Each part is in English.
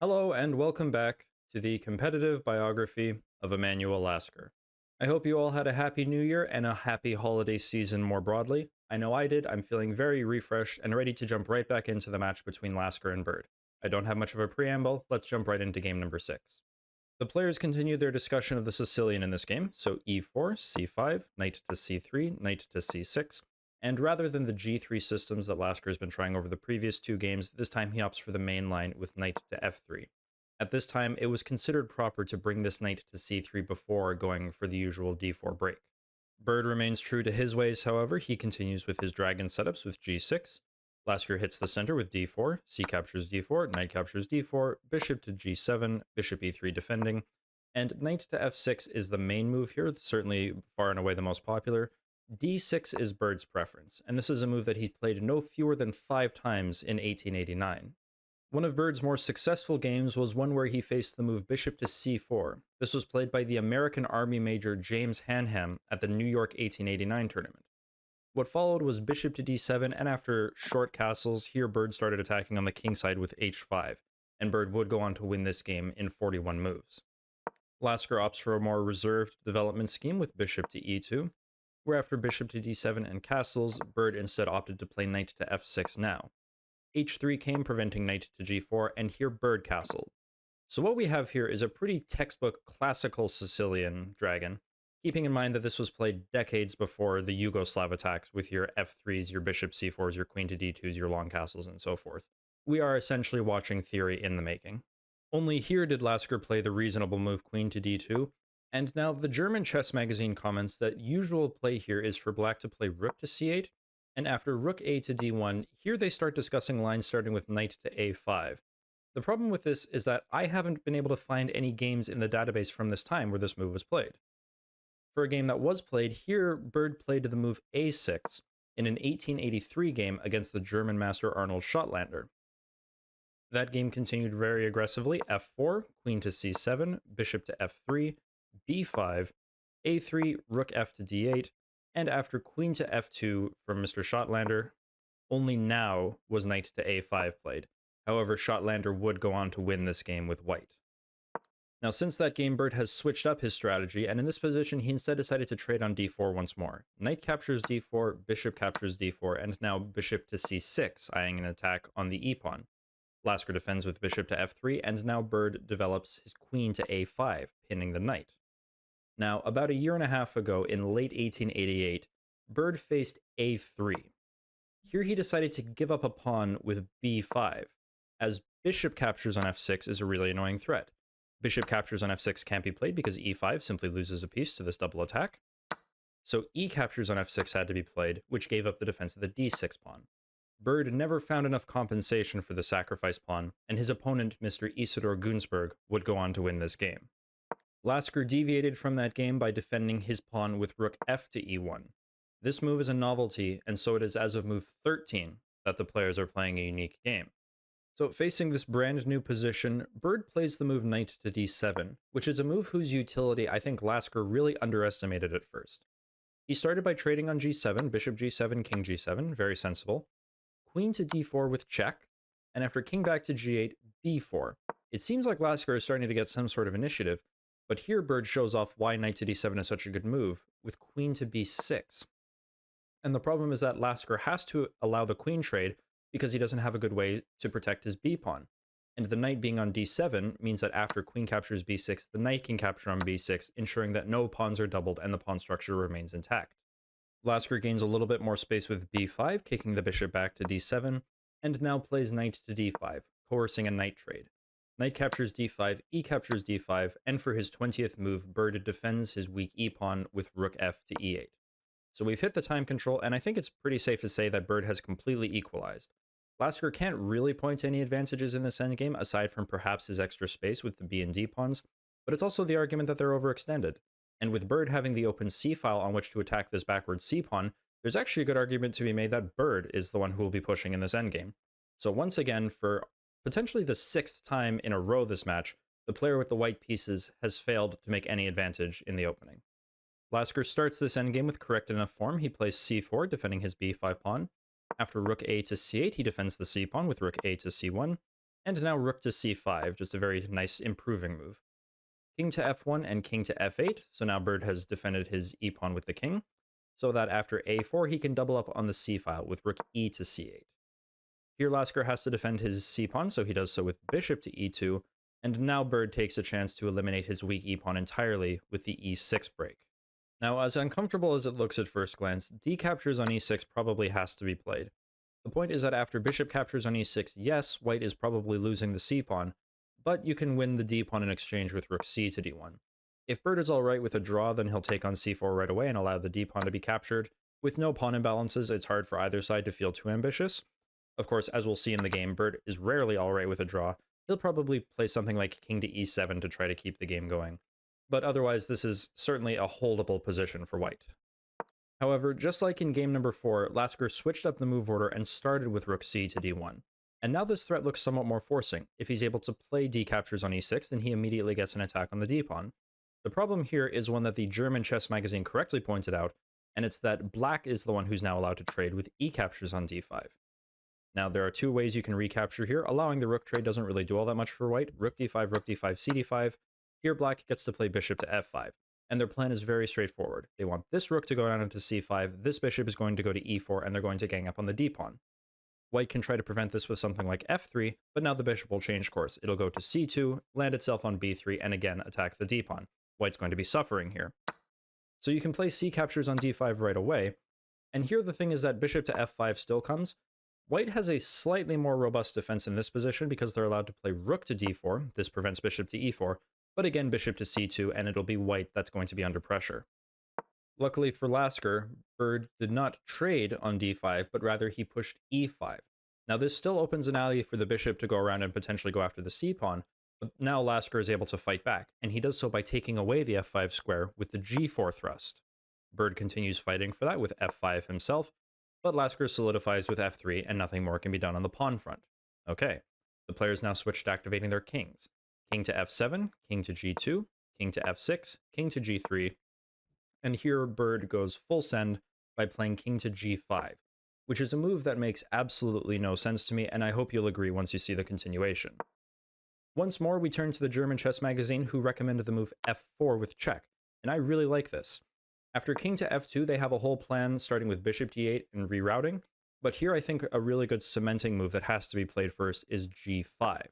Hello and welcome back to the competitive biography of Emanuel Lasker. I hope you all had a happy new year and a happy holiday season more broadly. I know I did. I'm feeling very refreshed and ready to jump right back into the match between Lasker and Bird. I don't have much of a preamble. Let's jump right into game number 6. The players continue their discussion of the Sicilian in this game, so e4, c5, knight to c3, knight to c6, and rather than the g3 systems that Lasker has been trying over the previous two games, this time he opts for the main line with knight to f3. At this time, it was considered proper to bring this knight to c3 before going for the usual d4 break. Bird remains true to his ways, however. He continues with his dragon setups with g6. Lasker hits the center with d4, c captures d4, knight captures d4, bishop to g7, bishop e3 defending, and knight to f6 is the main move here, certainly far and away the most popular. d6 is Bird's preference, and this is a move that he played no fewer than 5 times in 1889. One of Bird's more successful games was one where he faced the move bishop to c4. This was played by the American Army Major James Hanham at the New York 1889 tournament. What followed was bishop to d7, and after short castles, here Bird started attacking on the king side with h5, and Bird would go on to win this game in 41 moves. Lasker opts for a more reserved development scheme with bishop to e2, where after bishop to d7 and castles, Bird instead opted to play knight to f6 now. h3 came, preventing knight to g4, and here Bird castled. So what we have here is a pretty textbook classical Sicilian dragon, keeping in mind that this was played decades before the Yugoslav attacks with your f3s, your bishop c4s, your queen to d2s, your long castles, and so forth. We are essentially watching theory in the making. Only here did Lasker play the reasonable move queen to d2, and now the German chess magazine comments that usual play here is for black to play rook to c8, and after rook a to d1, here they start discussing lines starting with knight to a5. The problem with this is that I haven't been able to find any games in the database from this time where this move was played. For a game that was played, here Bird played the move a6 in an 1883 game against the German master Arnold Schottlander. That game continued very aggressively: f4, queen to c7, bishop to f3, b5, a3, rook f to d8, and after queen to f2 from Mr. Schottlander, only now was knight to a5 played. However, Schottlander would go on to win this game with white. Now, since that game, Bird has switched up his strategy, and in this position, he instead decided to trade on d4 once more. Knight captures d4, bishop captures d4, and now bishop to c6, eyeing an attack on the e-pawn. Lasker defends with bishop to f3, and now Bird develops his queen to a5, pinning the knight. Now, about a year and a half ago, in late 1888, Bird faced a3. Here he decided to give up a pawn with b5, as bishop captures on f6 is a really annoying threat. Bishop captures on f6 can't be played because e5 simply loses a piece to this double attack. So e captures on f6 had to be played, which gave up the defense of the d6 pawn. Bird never found enough compensation for the sacrifice pawn, and his opponent, Mr. Isidor Gunsberg, would go on to win this game. Lasker deviated from that game by defending his pawn with rook f to e1. This move is a novelty, and so it is as of move 13 that the players are playing a unique game. So facing this brand new position, Bird plays the move knight to d7, which is a move whose utility I think Lasker really underestimated at first. He started by trading on g7, bishop g7, king g7, very sensible. Queen to d4 with check, and after king back to g8, b4. It seems like Lasker is starting to get some sort of initiative, but here Bird shows off why knight to d7 is such a good move, with queen to b6. And the problem is that Lasker has to allow the queen trade because he doesn't have a good way to protect his b-pawn. And the knight being on d7 means that after queen captures b6, the knight can capture on b6, ensuring that no pawns are doubled and the pawn structure remains intact. Lasker gains a little bit more space with b5, kicking the bishop back to d7, and now plays knight to d5, coercing a knight trade. Knight captures d5, e captures d5, and for his 20th move, Bird defends his weak e-pawn with rook f to e8. So we've hit the time control, and I think it's pretty safe to say that Bird has completely equalized. Lasker can't really point to any advantages in this endgame, aside from perhaps his extra space with the b and d pawns, but it's also the argument that they're overextended. And with Bird having the open c-file on which to attack this backward c-pawn, there's actually a good argument to be made that Bird is the one who will be pushing in this endgame. So once again, for potentially the 6th time in a row this match, the player with the white pieces has failed to make any advantage in the opening. Lasker starts this endgame with correct enough form. He plays c4, defending his b5 pawn. After rook a to c8, he defends the c-pawn with rook a to c1. And now rook to c5, just a very nice improving move. King to f1 and king to f8, so now Bird has defended his e-pawn with the king, so that after a4 he can double up on the c-file with rook e to c8. Here Lasker has to defend his c-pawn, so he does so with bishop to e2, and now Bird takes a chance to eliminate his weak e-pawn entirely with the e6 break. Now, as uncomfortable as it looks at first glance, d captures on e6 probably has to be played. The point is that after bishop captures on e6, yes, white is probably losing the c-pawn, but you can win the d-pawn in exchange with rook c to d1. If Bird is alright with a draw, then he'll take on c4 right away and allow the d-pawn to be captured. With no pawn imbalances, it's hard for either side to feel too ambitious. Of course, as we'll see in the game, Bird is rarely alright with a draw. He'll probably play something like king to e7 to try to keep the game going. But otherwise, this is certainly a holdable position for white. However, just like in game number 4, Lasker switched up the move order and started with rook c to d1. And now this threat looks somewhat more forcing. If he's able to play d captures on e6, then he immediately gets an attack on the d-pawn. The problem here is one that the German chess magazine correctly pointed out, and it's that black is the one who's now allowed to trade with e captures on d5. Now, there are two ways you can recapture here. Allowing the rook trade doesn't really do all that much for white. Rook d5, rook d5, cd5. Here, black gets to play bishop to f5. And their plan is very straightforward. They want this rook to go down into c5, this bishop is going to go to e4, and they're going to gang up on the d-pawn. White can try to prevent this with something like f3, but now the bishop will change course. It'll go to c2, land itself on b3, and again attack the d-pawn. White's going to be suffering here. So you can play c captures on d5 right away, and here the thing is that bishop to f5 still comes. White has a slightly more robust defense in this position because they're allowed to play rook to d4, this prevents bishop to e4, but again bishop to c2, and it'll be white that's going to be under pressure. Luckily for Lasker, Bird did not trade on d5, but rather he pushed e5. Now this still opens an alley for the bishop to go around and potentially go after the c-pawn, but now Lasker is able to fight back, and he does so by taking away the f5 square with the g4 thrust. Bird continues fighting for that with f5 himself, but Lasker solidifies with f3, and nothing more can be done on the pawn front. Okay, the players now switch to activating their kings. King to f7, king to g2, king to f6, king to g3, and here Bird goes full send by playing king to g5, which is a move that makes absolutely no sense to me, and I hope you'll agree once you see the continuation. Once more, we turn to the German chess magazine, who recommended the move f4 with check, and I really like this. After king to f2, they have a whole plan starting with bishop d8 and rerouting, but here I think a really good cementing move that has to be played first is g5.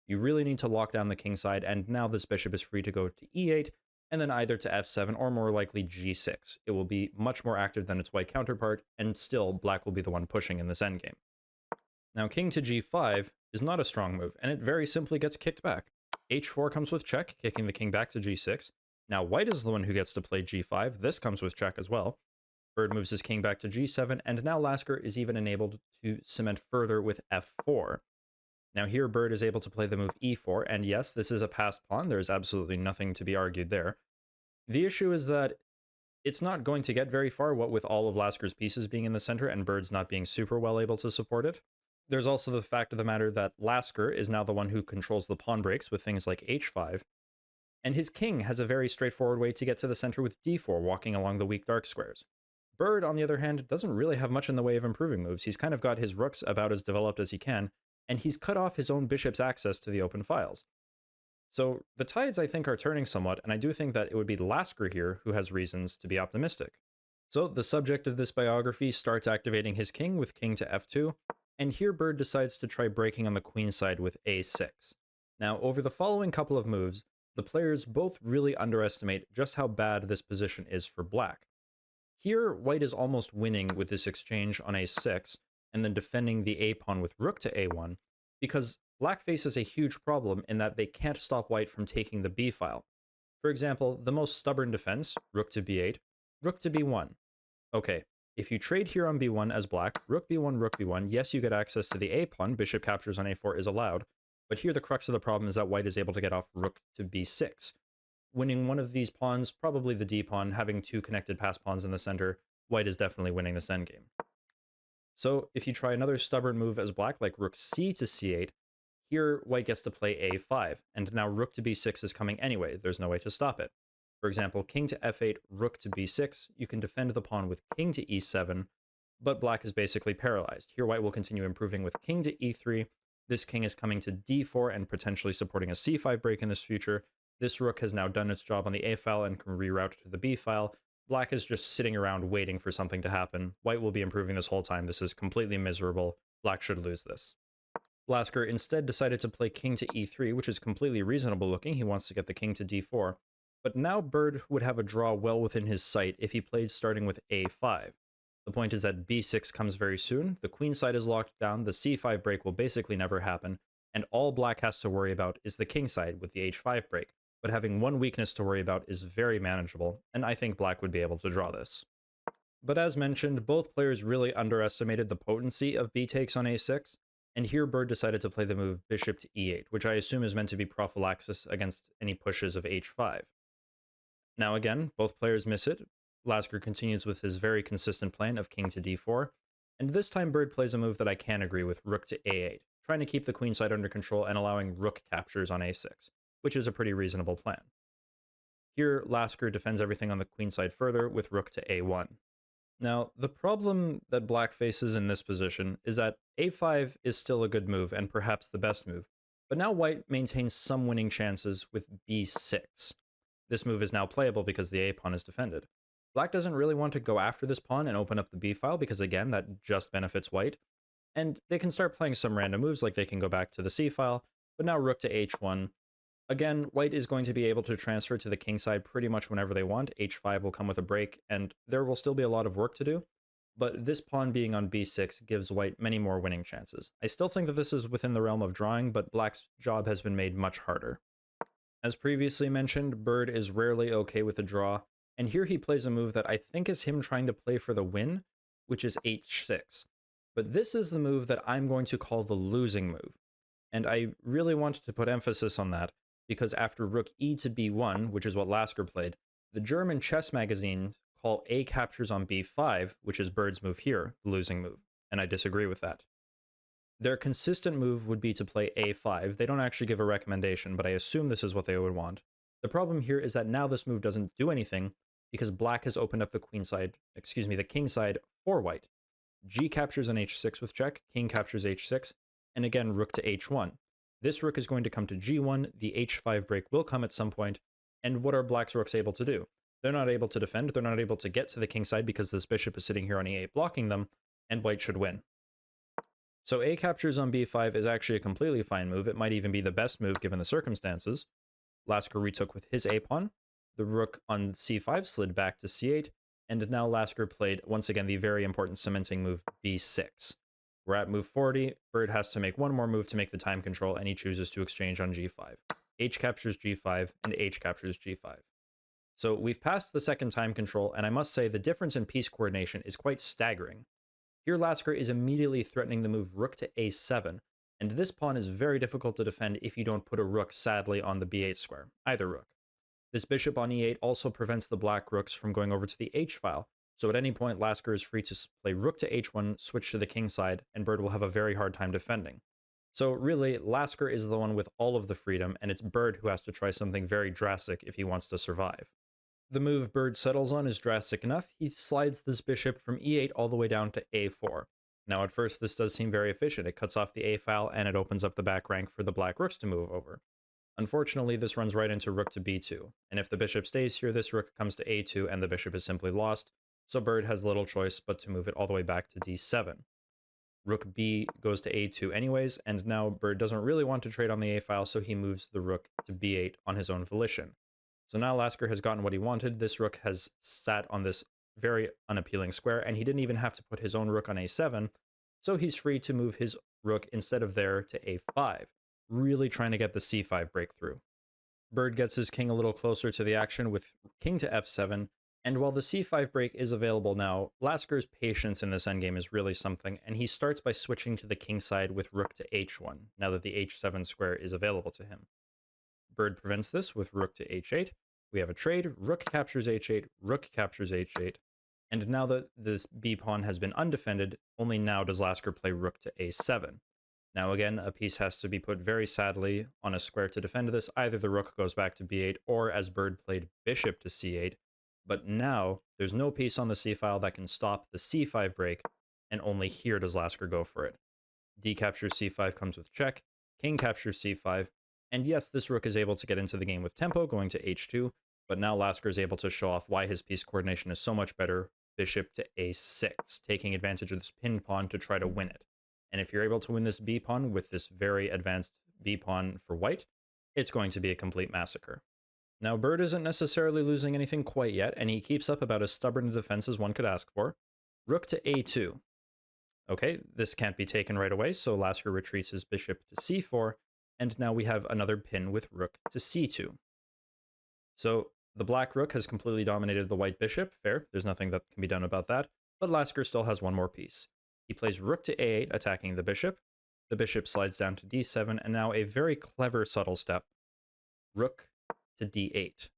You really need to lock down the king side, and now this bishop is free to go to e8, and then either to f7 or more likely g6. It will be much more active than its white counterpart, and still black will be the one pushing in this endgame. Now king to g5 is not a strong move, and it very simply gets kicked back. h4 comes with check, kicking the king back to g6. Now white is the one who gets to play g5, this comes with check as well. Bird moves his king back to g7, and now Lasker is even enabled to cement further with f4. Now here Bird is able to play the move e4, and yes, this is a passed pawn, there's absolutely nothing to be argued there. The issue is that it's not going to get very far, what with all of Lasker's pieces being in the center and Bird's not being super well able to support it. There's also the fact of the matter that Lasker is now the one who controls the pawn breaks with things like h5, and his king has a very straightforward way to get to the center with d4, walking along the weak dark squares. Bird, on the other hand, doesn't really have much in the way of improving moves. He's kind of got his rooks about as developed as he can, and he's cut off his own bishop's access to the open files. So the tides, I think, are turning somewhat, and I do think that it would be Lasker here who has reasons to be optimistic. So the subject of this biography starts activating his king with king to f2, and here Bird decides to try breaking on the queen side with a6. Now, over the following couple of moves, the players both really underestimate just how bad this position is for black. Here, white is almost winning with this exchange on a6, and then defending the a-pawn with rook to a1, because black faces a huge problem in that they can't stop white from taking the b-file. For example, the most stubborn defense, rook to b8, rook to b1. Okay, if you trade here on b1 as black, rook b1, yes, you get access to the a-pawn, bishop captures on a4 is allowed, but here the crux of the problem is that white is able to get off rook to b6. Winning one of these pawns, probably the d-pawn, having two connected pass pawns in the center, white is definitely winning this endgame. So if you try another stubborn move as black, like rook c to c8, here white gets to play a5, and now rook to b6 is coming anyway, there's no way to stop it. For example, king to f8, rook to b6, you can defend the pawn with king to e7, but black is basically paralyzed. Here white will continue improving with king to e3, This king is coming to d4 and potentially supporting a c5 break in this future. This rook has now done its job on the a file and can reroute to the b file. Black is just sitting around waiting for something to happen. White will be improving this whole time. This is completely miserable. Black should lose this. Lasker instead decided to play king to e3, which is completely reasonable looking. He wants to get the king to d4. But now Bird would have a draw well within his sight if he played starting with a5. The point is that b6 comes very soon, the queen side is locked down, the c5 break will basically never happen, and all black has to worry about is the king side with the h5 break. But having one weakness to worry about is very manageable, and I think black would be able to draw this. But as mentioned, both players really underestimated the potency of b takes on a6, and here Bird decided to play the move bishop to e8, which I assume is meant to be prophylaxis against any pushes of h5. Now again, both players miss it. Lasker continues with his very consistent plan of king to d4, and this time Bird plays a move that I can agree with, rook to a8, trying to keep the queen side under control and allowing rook captures on a6, which is a pretty reasonable plan. Here, Lasker defends everything on the queen side further with rook to a1. Now, the problem that black faces in this position is that a5 is still a good move and perhaps the best move, but now white maintains some winning chances with b6. This move is now playable because the a pawn is defended. Black doesn't really want to go after this pawn and open up the b file because, again, that just benefits white. And they can start playing some random moves, like they can go back to the c file, but now rook to h1. Again, white is going to be able to transfer to the king side pretty much whenever they want. h5 will come with a break, and there will still be a lot of work to do. But this pawn being on b6 gives white many more winning chances. I still think that this is within the realm of drawing, but black's job has been made much harder. As previously mentioned, Bird is rarely okay with a draw, and here he plays a move that I think is him trying to play for the win, which is h6. But this is the move that I'm going to call the losing move. And I really wanted to put emphasis on that, because after rook e to b1, which is what Lasker played, the German chess magazine call a captures on b5, which is Bird's move here, the losing move, and I disagree with that. Their consistent move would be to play a5. They don't actually give a recommendation, but I assume this is what they would want. The problem here is that now this move doesn't do anything because black has opened up the the king side for white. G captures on h6 with check, king captures h6, and again rook to h1. This rook is going to come to g1, the h5 break will come at some point, and what are black's rooks able to do? They're not able to defend, they're not able to get to the king side because this bishop is sitting here on e8 blocking them, and white should win. So a captures on b5 is actually a completely fine move. It might even be the best move given the circumstances. Lasker retook with his a-pawn. The rook on c5 slid back to c8, and now Lasker played, once again, the very important cementing move b6. We're at move 40. Bird has to make one more move to make the time control, and he chooses to exchange on g5. H captures g5, and h captures g5. So we've passed the second time control, and I must say the difference in piece coordination is quite staggering. Here Lasker is immediately threatening the move rook to a7, and this pawn is very difficult to defend if you don't put a rook, sadly, on the b8 square, either rook. This bishop on e8 also prevents the black rooks from going over to the h file, so at any point Lasker is free to play rook to h1, switch to the king side, and Bird will have a very hard time defending. So really, Lasker is the one with all of the freedom, and it's Bird who has to try something very drastic if he wants to survive. The move Bird settles on is drastic enough. He slides this bishop from e8 all the way down to a4. Now at first this does seem very efficient. It cuts off the a file and it opens up the back rank for the black rooks to move over. Unfortunately, this runs right into rook to b2, and if the bishop stays here, this rook comes to a2 and the bishop is simply lost, so Bird has little choice but to move it all the way back to d7. Rook b goes to a2 anyways, and now Bird doesn't really want to trade on the a file, so he moves the rook to b8 on his own volition. So now Lasker has gotten what he wanted. This rook has sat on this very unappealing square, and he didn't even have to put his own rook on a7, so he's free to move his rook instead of there to a5, really trying to get the c5 breakthrough. Bird gets his king a little closer to the action with king to f7, and while the c5 break is available now, Lasker's patience in this endgame is really something, and he starts by switching to the king side with rook to h1, now that the h7 square is available to him. Bird prevents this with rook to h8. We have a trade, rook captures h8, rook captures h8, and now that this b-pawn has been undefended, only now does Lasker play rook to a7. Now again, a piece has to be put very sadly on a square to defend this. Either the rook goes back to b8, or as Bird played bishop to c8, but now there's no piece on the c-file that can stop the c5 break, and only here does Lasker go for it. D captures c5 comes with check, king captures c5, and yes, this rook is able to get into the game with tempo, going to h2, but now Lasker is able to show off why his piece coordination is so much better. Bishop to a6, taking advantage of this pinned pawn to try to win it. And if you're able to win this b pawn with this very advanced b pawn for white, it's going to be a complete massacre. Now, Bird isn't necessarily losing anything quite yet, and he keeps up about as stubborn a defense as one could ask for. Rook to a2. Okay, this can't be taken right away, so Lasker retreats his bishop to c4, and now we have another pin with rook to c2. So the black rook has completely dominated the white bishop. Fair, there's nothing that can be done about that, but Lasker still has one more piece. He plays rook to a8, attacking the bishop. The bishop slides down to d7, and now a very clever subtle step. Rook to d8.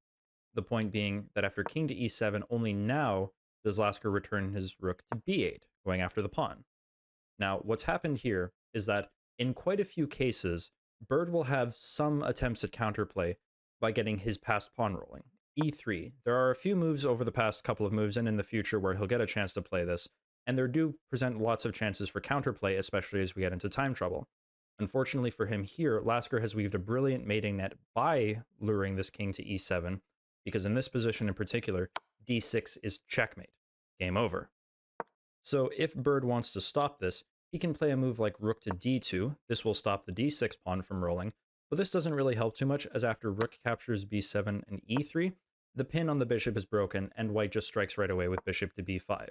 The point being that after king to e7, only now does Lasker return his rook to b8, going after the pawn. Now, what's happened here is that in quite a few cases, Bird will have some attempts at counterplay by getting his passed pawn rolling. e3. There are a few moves over the past couple of moves and in the future where he'll get a chance to play this, and there do present lots of chances for counterplay, especially as we get into time trouble. Unfortunately for him here, Lasker has weaved a brilliant mating net by luring this king to e7, because in this position in particular, d6 is checkmate. Game over. So if Bird wants to stop this, he can play a move like rook to d2. This will stop the d6 pawn from rolling, but this doesn't really help too much, as after rook captures b7 and e3, the pin on the bishop is broken, and white just strikes right away with bishop to b5.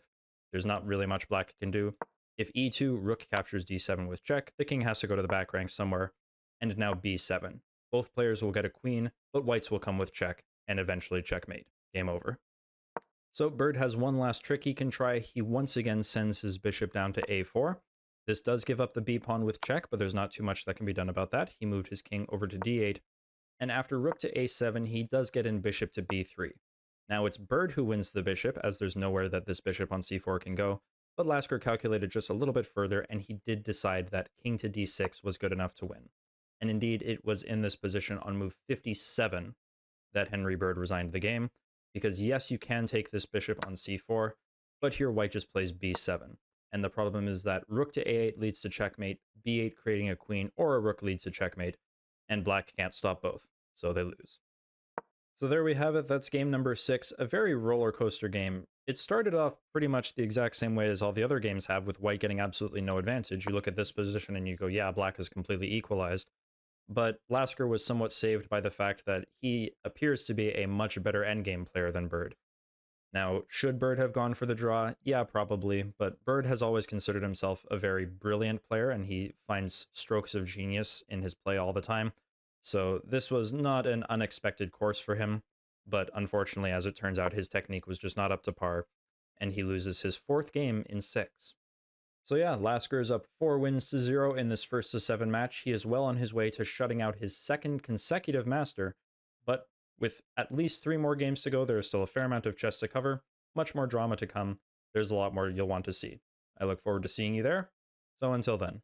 There's not really much black can do. If e2, rook captures d7 with check, the king has to go to the back rank somewhere, and now b7. Both players will get a queen, but whites will come with check, and eventually checkmate. Game over. So Bird has one last trick he can try. He once again sends his bishop down to a4. This does give up the b pawn with check, but there's not too much that can be done about that. He moved his king over to d8, and after rook to a7, he does get in bishop to b3. Now it's Bird who wins the bishop, as there's nowhere that this bishop on c4 can go, but Lasker calculated just a little bit further, and he did decide that king to d6 was good enough to win. And indeed, it was in this position on move 57 that Henry Bird resigned the game, because yes, you can take this bishop on c4, but here white just plays b7. And the problem is that rook to a8 leads to checkmate, b8 creating a queen, or a rook leads to checkmate, and black can't stop both, so they lose. So there we have it. That's game number 6, a very roller coaster game. It started off pretty much the exact same way as all the other games have, with white getting absolutely no advantage. You look at this position and you go, yeah, black is completely equalized. But Lasker was somewhat saved by the fact that he appears to be a much better endgame player than Bird. Now, should Bird have gone for the draw? Yeah, probably, but Bird has always considered himself a very brilliant player, and he finds strokes of genius in his play all the time. So this was not an unexpected course for him, but unfortunately, as it turns out, his technique was just not up to par, and he loses his 4th game in 6. So yeah, Lasker is up 4 wins to 0 in this 1st to 7 match. He is well on his way to shutting out his 2nd consecutive master, but with at least 3 more games to go, there is still a fair amount of chess to cover, much more drama to come. There's a lot more you'll want to see. I look forward to seeing you there, so until then.